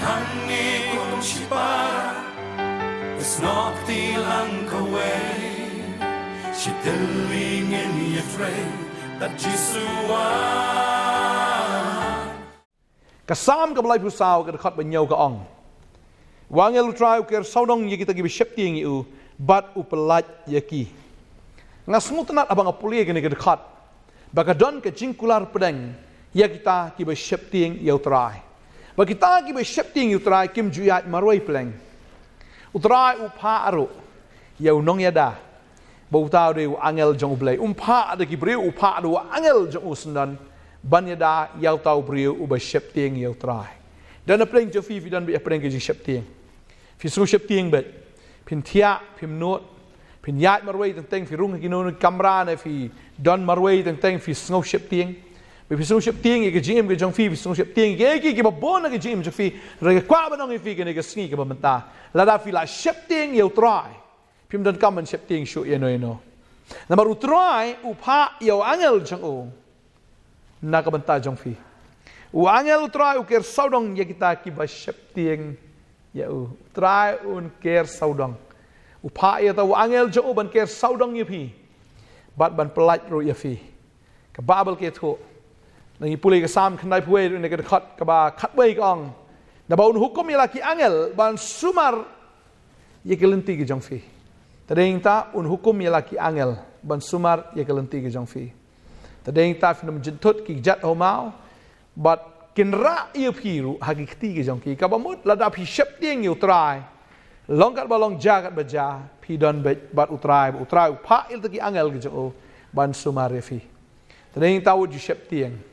Hangi kung sipara Snok tilang kawe She telingin yafray That Jisuan Kasam ka balay pusaw ka dakat banyaw ka ong. Wangel utraw ker saudong ye kita gibi syepting yu bat upelat yaki. Ngasmutanat abang apulia gini ka dakat. Bagadon ka jingkular pedeng ya kita kiba syepting yu trai. Bagi kita kiba syepting yu trai kim juyat marwai peleng. Utrai upa aru yu nong yada. Bau tau de angel jong ublay. Umpa ada kibriu upa adu angel jong usendan. Banyada yau tau beriu uba syepting yau trai. Dan apa yang jofi dan bi apa yang keji syepting. Fi sung syepting bet. Pin tiak, pin not, pin yat marway tentang fi rung kinon kamera na fi don marway tentang fi sung syepting. Bi sung syepting ke jim ke jong fi sung syepting ke ki babon ke jim jong fi rega kwa banong fi ke ne ke sngi ke bamenta. Lada fi la syepting yau trai. Pim dan kaman syepting shu eno. Namar utrai upa yau angel jong o. Nakabanta jong fi. Angel utrai uker saudong ya kita kiba syepting ya utrai un ker saudong. Upa ya tahu angel jong ban ker saudong ya fi. Bat ban pelat ro ya fi. Ka babel ke thu. Nangi pulai ke sam khnai puai ne ke khat ka ba khat wei kong. Na ba un hukum ya laki angel ban sumar ya kelenti ke jong fi. Tadeng ta un hukum ya laki angel ban sumar ya kelenti ke jong fi. Tadeng ta film jentut ki jat homau but kinra ia piru hagi ketiga jong ki kabamut lada pi syepting yu trai longkat balong jagat baja pi don bat utrai pa il tagi angel ki jong ban sumar fi tadeng ta wud syepting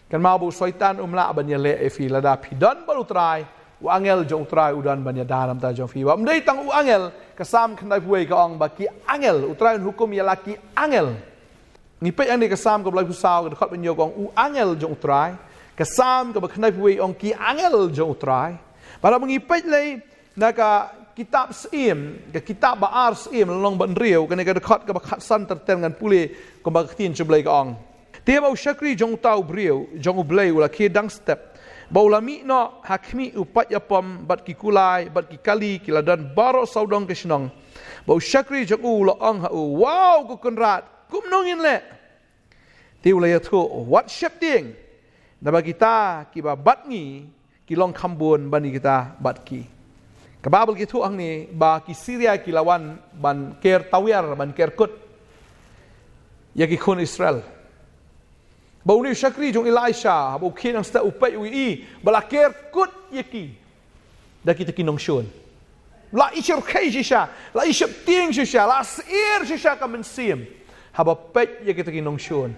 kan mau bu syaitan umla ban ya le fi lada pi don bat utrai u angel jong utrai udan ban ya dalam ta jong fi wa mdei tang u angel kasam khnai puai ka ong baki angel utrai hukum ya laki angel ni pe yang ni kasam ka blai pusau ka khat ban yo kong u angel jong utrai kasam ka bakhnai puai ong ki angel jong utrai para mengipet lei na ka kitab sim ka kitab baar sim long ban riau ka ne ka khat ka bakhat san terten ngan pule ko ba tin chublai ka ong te ba shakri jong tau briau jong ublai ula ke dang step ba ula mi no hakmi upat yapom bat ki kulai bat ki kali ki ladan baro saudong ke snong ba shakri jong ula ong ha wow ko konrat kum nongin le tiu le tu what shifting na ba kita ki ba bat ngi ki long khambun bani kita bat ki ka babel ki tu ang ni ba ki Syria ki lawan ban ker tawiar ban ker kut ya ki khun Israel ba uni shakri jong Elisha ba ki nang sta upai ui bala ker kut ya ki da kita ki nong shun la ishir khai shisha la ishir ting shisha la sir shisha ka men sim haba pet ya kita kinong shun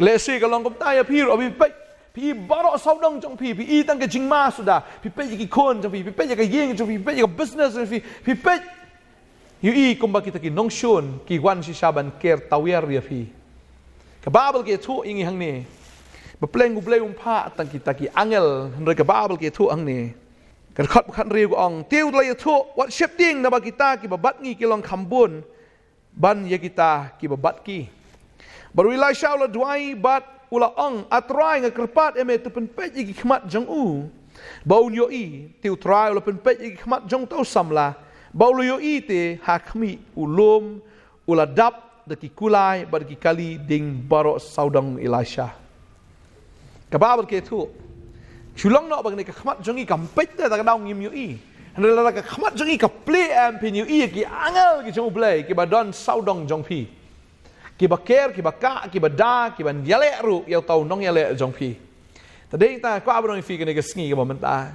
lesi ka long kom ta ya phir abi pet phi baro saudong jong phi tang ke jingma suda phi pet ki kon jong phi pet ka yeng jong phi pet ka business phi pet yu kom ba kita kinong shun ki wan si shaban ker tawiar ya phi ka babel ke thu ingi hang ni ba pleng ublei pa tang kita ki angel re ka babel ke thu ang ni ka khat khat riu ong tiu lai thu what shifting na ba kita ki ba bat ngi ki long khambun ban ya kita ki babat ki baru Elisha ula duai bat ula ong atrai nga kerpat eme tu penpet ki khmat jong u bau yo i tiu trai ula penpet ki khmat jong tau samla bau yo i te hakmi ulum ula dap de ki kulai bar ki kali ding baro saudang Elisha kababal ke tu chulong no bang ne ka khmat jong i kampet ta ka daung ngim yo i hendela ka khmat jong i ka play am pin yo i ki angel ki jong blai ki badon saudong jong pi ki baker ki baka ki bada ki ban yale ru yau tau nong yale jong pi tadei ta ko abron fi ke ne ka sngi ka momenta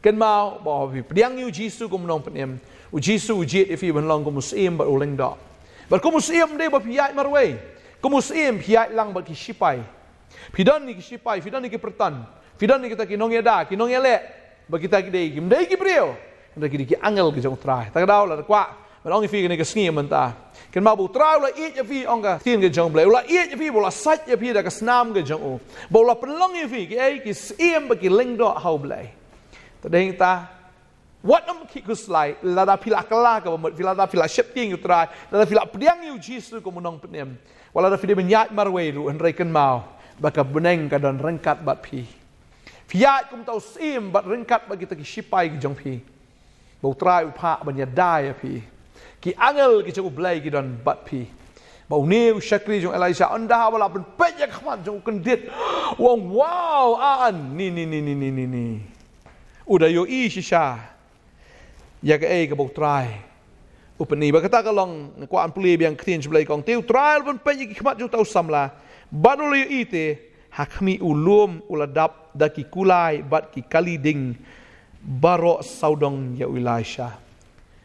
ken mau bo pi pdiang yu jisu kum nong pnem u jisu jit if you ban long kum muslim ba uling do ba kum muslim de ba piat marway kum muslim piat lang ba ki sipai pidon ni ki sipai pidon ni ki pertan pidon ni kita ki nong yada ki nong yale ba kita ki dei kim dei ki brio nda ki angel ki jong trai ta dau la kwa ba ong fi ke ne ka sngi menta ken ma bu trau la it ya fi ong ka tin ke jong ble la it ya fi bola sat ya fi da ka snam ke jong o bola penlong ya fi ki ai ki sim ba ki leng do hau ble ta deng ta what am ki ku slai la da pila kala ka ba pila da pila shifting yu trai la da pila pdiang yu jisu ko munong penem wala da fi de menyat marwe lu en reken mau ba ka beneng ka don rengkat bat pi Fiat kum tau sim bat ringkat bagi kita ki sipai ki jong pi. Bau trai upa banya dai pi. Ki angel ki jong blai ki don bat pi. Bau new syakri jong Elisha anda wala ben pejak khmat jong kendit. Wong wow an ni. Udah yo i shisha. Ya ke ke bau trai. Upeni ba kata kalong ko an puli biang ktin seblai kong tiu trai ben pejak khmat jong tau samla. Badul yo ite hakmi ulum uladap daki kulai bat ki kaliding baro saudong ya Elisha.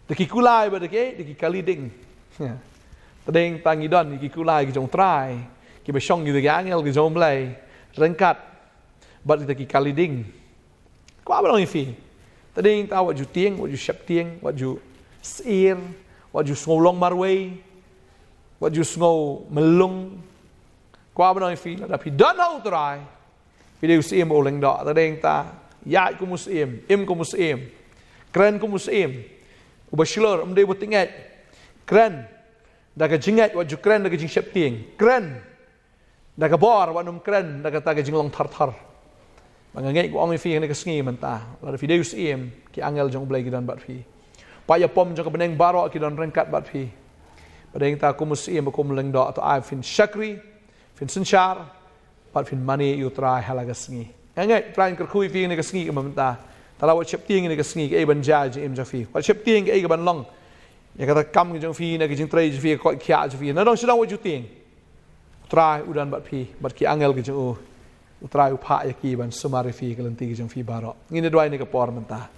Daki kulai ba daki kaliding. Tadeng tangidon ki kulai ki jong trai ki ba shong ki angel ki jong blai rengkat bat daki kaliding. Ko ba long fi. Tadeng ta wat ju tieng wat ju shap tieng wat ju sir wat ju ngolong marway wat ju ngo melung. Ko ba long fi la pi don hau trai. Video sim oleng dak tadeng ta ya ku musim im ku musim kren ku musim ubashilor umde butingat kren daga jingat wa jukren daga jing shepting kren daga bor wa num kren daga taga jing long thar bangangai ku ong fi ne ka sngi menta la video sim ki angel jong blai gidan bat fi pa ya pom jong beneng baro ki don rengkat bat fi padeng ta ku musim ku meleng dak to ai fin shakri fin sinchar pat fin mani yu trai halaga sngi ngai trai ker khui fi ne ka sngi menta tala wa shepting ne ka sngi ke ban ja ji im ja fi wa shepting ke ban long ya kata kam ke jong fi na ke jing trai fi ko kya fi na dong sidang waju ting trai udan bat fi bat ki angel ke jong trai upha ya ki ban sumari fi ke lenti ke jong fi baro ngine dwai ne ke por menta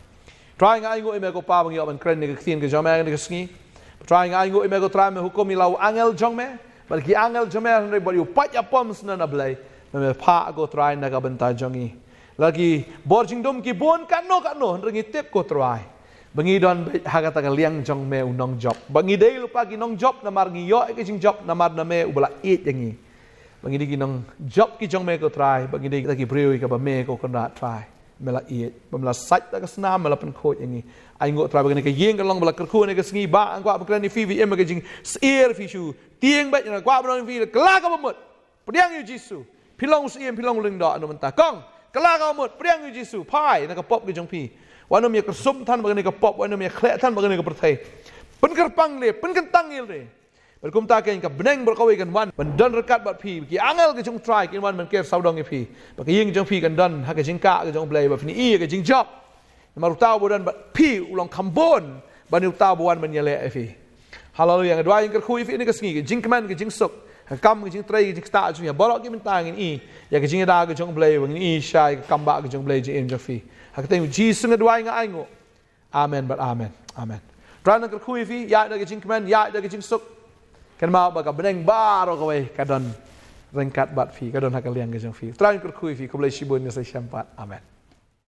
trai ngai ngo me ko pa bang yo ban kren ne ke tin ke jong me ne ke sngi trai ngai ngo me ko trai me hukum lau angel jong me bat ki angel jong me ne bari upat ya pom sna na blai me pha ko trai na ka banta jongi lagi borjing dom ki bon kano ngi tep ko trai bangi don hagata ka liang jong me unong job bangi dei lupa ki nong job na mar ngi yo ke jing job na mar na me ubala it yangi bangi di ki nong job ki jong me ko try bangi dei ki breu ka ba me ko kona try mela it bamla sat ta ka sna mela pen ko yangi ai ngo try bangi ka yeng ka long bala kerku ne ka sngi ba ang kwa ba ni vvm ka jing ear fi shu tieng ba na kwa ba fi kala ka bamut priang yu jisu pilong sim pilong ling da no menta kong kala ka bamut priang yu jisu pai na ka pop ki jong pi wanam ya kersum tan bagani ka pop wanam ya khlek tan bagani ka perthai pen kerpang le pen kentang il le berkum ta ken ka beneng berkawi kan wan ban don rekat bat pi ki angel ke jong try kin wan man ker saudong e pi ba ki ying jong pi kan don ha ke jing ka ke jong blai ba fini i ke jing job maru tau bodan bat pi ulong kambon ban u tau bowan man yele e pi haleluya yang dua yang kerkhui fi ni ke sngi ke jing keman ke jing sok kam ke jing trai ke jing sta ju ya borok ki mentang in i ya ke jing da ke jong blai ba ni shai ke kamba ke jong blai je in jong fi hakateng Jesus ngadwai nga aingo amen but amen tran ka khui fi ya da ke jing kman ya da ke jing suk kan mau ba ka beneng baro ka wei ka don rengkat bat fi ka don hakaliang ke jong fi tran ka khui fi ko blai shibun ne sai syampat amen